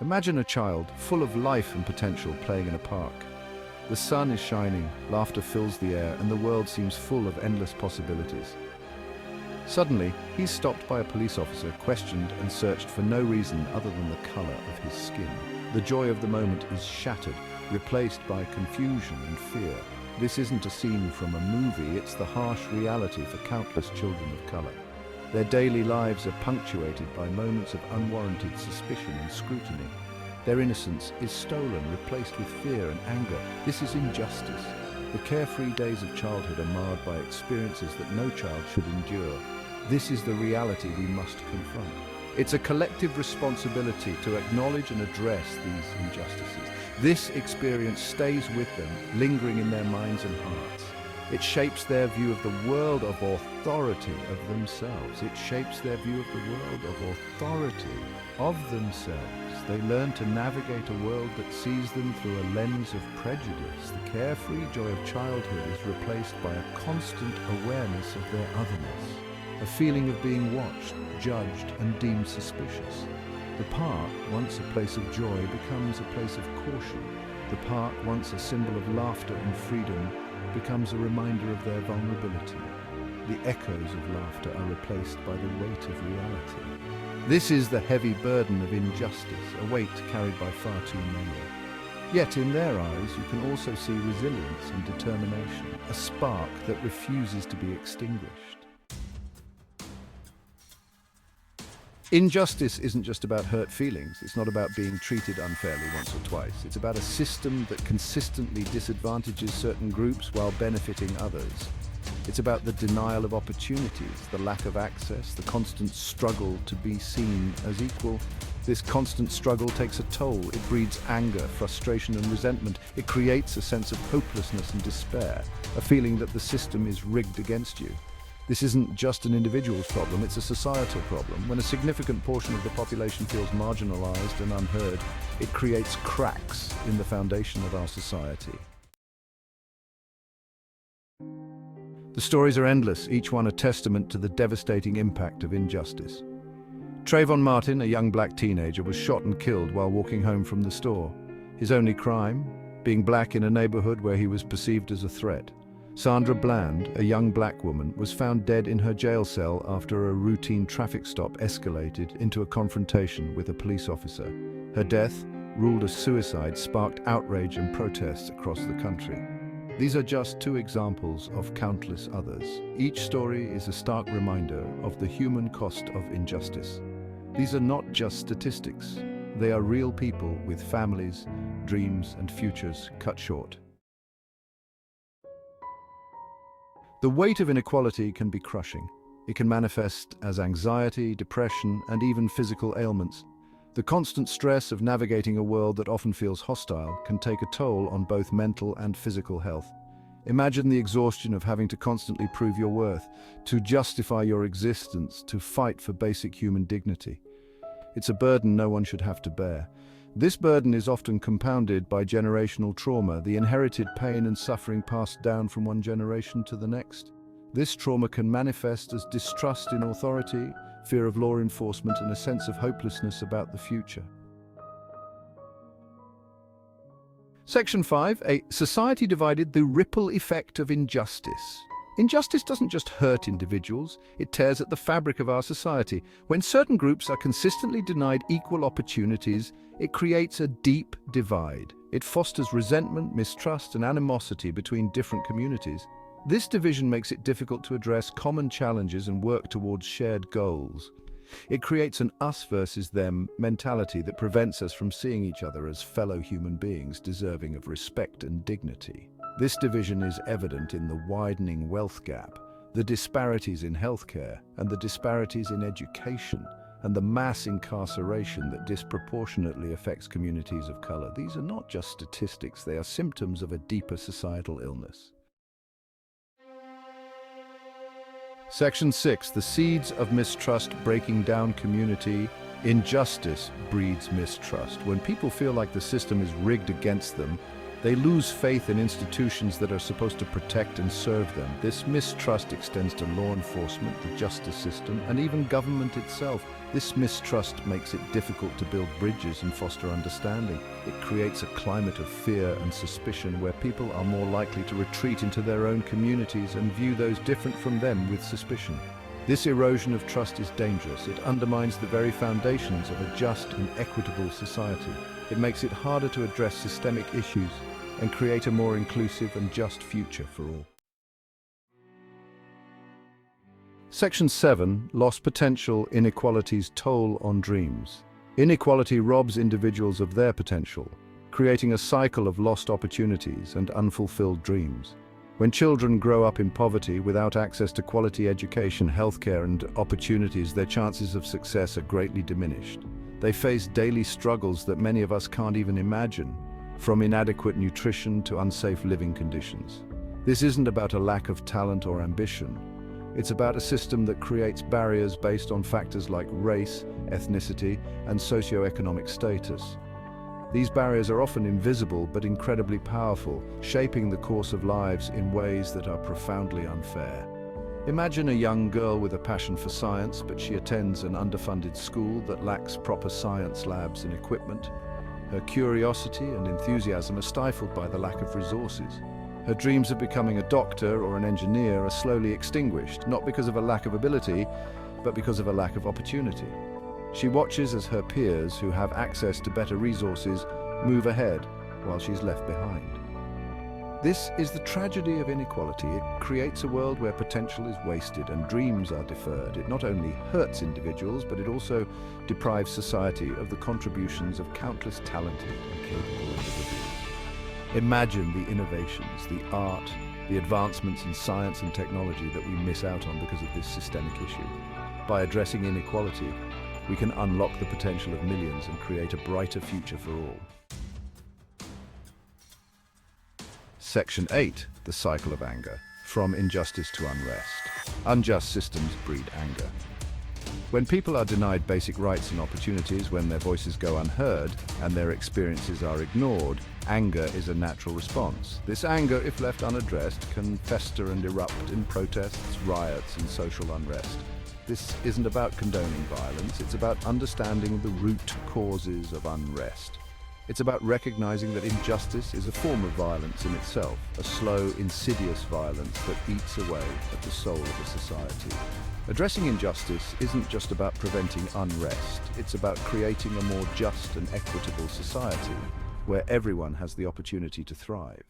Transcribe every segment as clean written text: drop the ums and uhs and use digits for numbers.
Imagine a child full of life and potential playing in a park. The sun is shining, laughter fills the air, and the world seems full of endless possibilities. Suddenly, he's stopped by a police officer, questioned and searched for no reason other than the color of his skin. The joy of the moment is shattered, replaced by confusion and fear. This isn't a scene from a movie, it's the harsh reality for countless children of color. Their daily lives are punctuated by moments of unwarranted suspicion and scrutiny. Their innocence is stolen, replaced with fear and anger. This is injustice. The carefree days of childhood are marred by experiences that no child should endure. This is the reality we must confront. It's a collective responsibility to acknowledge and address these injustices. This experience stays with them, lingering in their minds and hearts. It shapes their view of the world of authority of themselves. It shapes their view of the world of authority of themselves. They learn to navigate a world that sees them through a lens of prejudice. The carefree joy of childhood is replaced by a constant awareness of their otherness, a feeling of being watched, judged, and deemed suspicious. The park, once a place of joy, becomes a place of caution. The park, once a symbol of laughter and freedom, becomes a reminder of their vulnerability. The echoes of laughter are replaced by the weight of reality. This is the heavy burden of injustice, a weight carried by far too many. Yet in their eyes you can also see resilience and determination, a spark that refuses to be extinguished. Injustice isn't just about hurt feelings. It's not about being treated unfairly once or twice. It's about a system that consistently disadvantages certain groups while benefiting others. It's about the denial of opportunities, the lack of access, the constant struggle to be seen as equal. This constant struggle takes a toll. It breeds anger, frustration, and resentment. It creates a sense of hopelessness and despair, a feeling that the system is rigged against you. This isn't just an individual's problem, it's a societal problem. When a significant portion of the population feels marginalized and unheard, it creates cracks in the foundation of our society. The stories are endless, each one a testament to the devastating impact of injustice. Trayvon Martin, a young black teenager, was shot and killed while walking home from the store. His only crime? Being black in a neighborhood where he was perceived as a threat. Sandra Bland, a young black woman, was found dead in her jail cell after a routine traffic stop escalated into a confrontation with a police officer. Her death, ruled a suicide, sparked outrage and protests across the country. These are just two examples of countless others. Each story is a stark reminder of the human cost of injustice. These are not just statistics. They are real people with families, dreams, and futures cut short. The weight of inequality can be crushing. It can manifest as anxiety, depression, and even physical ailments. The constant stress of navigating a world that often feels hostile can take a toll on both mental and physical health. Imagine the exhaustion of having to constantly prove your worth, to justify your existence, to fight for basic human dignity. It's a burden no one should have to bear. This burden is often compounded by generational trauma, the inherited pain and suffering passed down from one generation to the next. This trauma can manifest as distrust in authority, fear of law enforcement, and a sense of hopelessness about the future. Section 5. A society divided, the ripple effect of injustice. Injustice doesn't just hurt individuals, it tears at the fabric of our society. When certain groups are consistently denied equal opportunities, it creates a deep divide. It fosters resentment, mistrust, and animosity between different communities. This division makes it difficult to address common challenges and work towards shared goals. It creates an us versus them mentality that prevents us from seeing each other as fellow human beings deserving of respect and dignity. This division is evident in the widening wealth gap, the disparities in healthcare, and the disparities in education, and the mass incarceration that disproportionately affects communities of color. These are not just statistics, they are symptoms of a deeper societal illness. Section 6. The seeds of mistrust breaking down community. Injustice breeds mistrust. When people feel like the system is rigged against them, They lose faith in institutions that are supposed to protect and serve them. This mistrust extends to law enforcement, the justice system, and even government itself. This mistrust makes it difficult to build bridges and foster understanding. It creates a climate of fear and suspicion where people are more likely to retreat into their own communities and view those different from them with suspicion. This erosion of trust is dangerous. It undermines the very foundations of a just and equitable society. It makes it harder to address systemic issues and create a more inclusive and just future for all. Section 7. Lost potential, inequality's toll on dreams. Inequality robs individuals of their potential, creating a cycle of lost opportunities and unfulfilled dreams. When children grow up in poverty without access to quality education, healthcare, and opportunities, their chances of success are greatly diminished. They face daily struggles that many of us can't even imagine, from inadequate nutrition to unsafe living conditions. This isn't about a lack of talent or ambition. It's about a system that creates barriers based on factors like race, ethnicity, and socioeconomic status. These barriers are often invisible but incredibly powerful, shaping the course of lives in ways that are profoundly unfair. Imagine a young girl with a passion for science, but she attends an underfunded school that lacks proper science labs and equipment. Her curiosity and enthusiasm are stifled by the lack of resources. Her dreams of becoming a doctor or an engineer are slowly extinguished, not because of a lack of ability, but because of a lack of opportunity. She watches as her peers who have access to better resources move ahead while she's left behind. This is the tragedy of inequality. It creates a world where potential is wasted and dreams are deferred. It not only hurts individuals, but it also deprives society of the contributions of countless talented and capable individuals. Imagine the innovations, the art, the advancements in science and technology that we miss out on because of this systemic issue. By addressing inequality, we can unlock the potential of millions and create a brighter future for all. Section 8. The cycle of anger. From injustice to unrest. Unjust systems breed anger. When people are denied basic rights and opportunities, when their voices go unheard and their experiences are ignored, anger is a natural response. This anger, if left unaddressed, can fester and erupt in protests, riots, and social unrest. This isn't about condoning violence, it's about understanding the root causes of unrest. It's about recognizing that injustice is a form of violence in itself, a slow, insidious violence that eats away at the soul of a society. Addressing injustice isn't just about preventing unrest, it's about creating a more just and equitable society where everyone has the opportunity to thrive.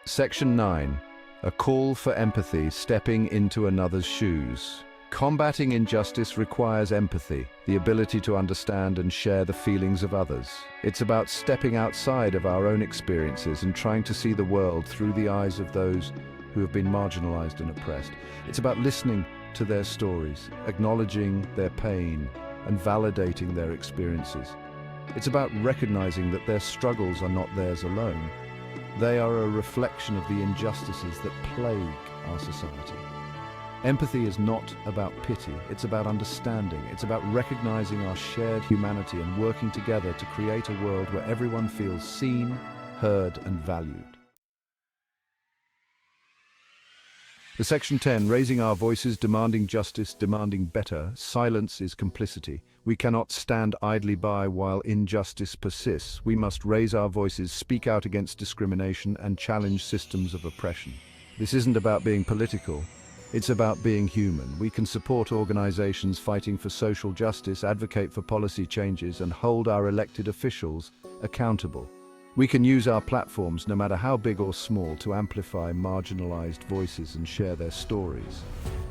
Section 9. A call for empathy, stepping into another's shoes. Combating injustice requires empathy, the ability to understand and share the feelings of others. It's about stepping outside of our own experiences and trying to see the world through the eyes of those who have been marginalized and oppressed. It's about listening to their stories, acknowledging their pain, and validating their experiences. It's about recognizing that their struggles are not theirs alone. They are a reflection of the injustices that plague our society. Empathy is not about pity, it's about understanding. It's about recognizing our shared humanity and working together to create a world where everyone feels seen, heard, and valued. The Section 10, raising our voices, demanding justice, demanding better. Silence is complicity. We cannot stand idly by while injustice persists. We must raise our voices, speak out against discrimination, and challenge systems of oppression. This isn't about being political. It's about being human. We can support organizations fighting for social justice, advocate for policy changes, and hold our elected officials accountable. We can use our platforms, no matter how big or small, to amplify marginalized voices and share their stories.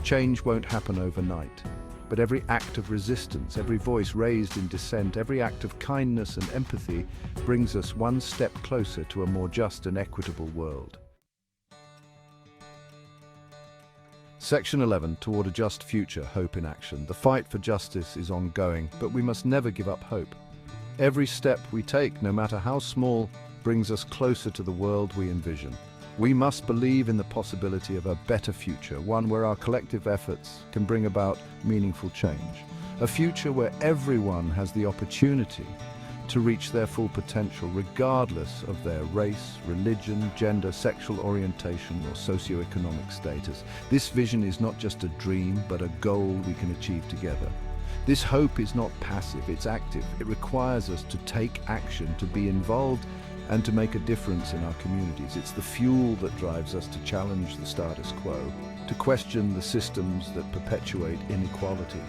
Change won't happen overnight, but every act of resistance, every voice raised in dissent, every act of kindness and empathy brings us one step closer to a more just and equitable world. Section 11, toward a just future, hope in action. The fight for justice is ongoing, but we must never give up hope. Every step we take, no matter how small, brings us closer to the world we envision. We must believe in the possibility of a better future, one where our collective efforts can bring about meaningful change. A future where everyone has the opportunity to reach their full potential regardless of their race, religion, gender, sexual orientation, or socioeconomic status. This vision is not just a dream, but a goal we can achieve together. This hope is not passive, it's active. It requires us to take action, to be involved, and to make a difference in our communities. It's the fuel that drives us to challenge the status quo, to question the systems that perpetuate inequality,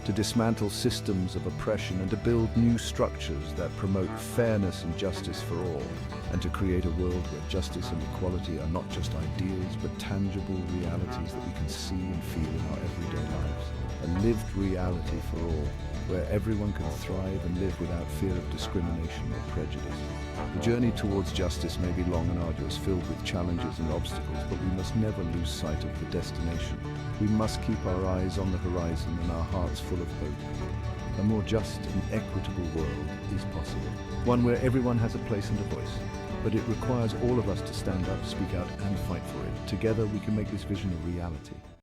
to dismantle systems of oppression, and to build new structures that promote fairness and justice for all, and to create a world where justice and equality are not just ideals, but tangible realities that we can see and feel in our everyday lives. A lived reality for all, where everyone can thrive and live without fear of discrimination or prejudice. The journey towards justice may be long and arduous, filled with challenges and obstacles, but we must never lose sight of the destination. We must keep our eyes on the horizon and our hearts full of hope. A more just and equitable world is possible, one where everyone has a place and a voice. But it requires all of us to stand up, speak out, and fight for it. Together we can make this vision a reality.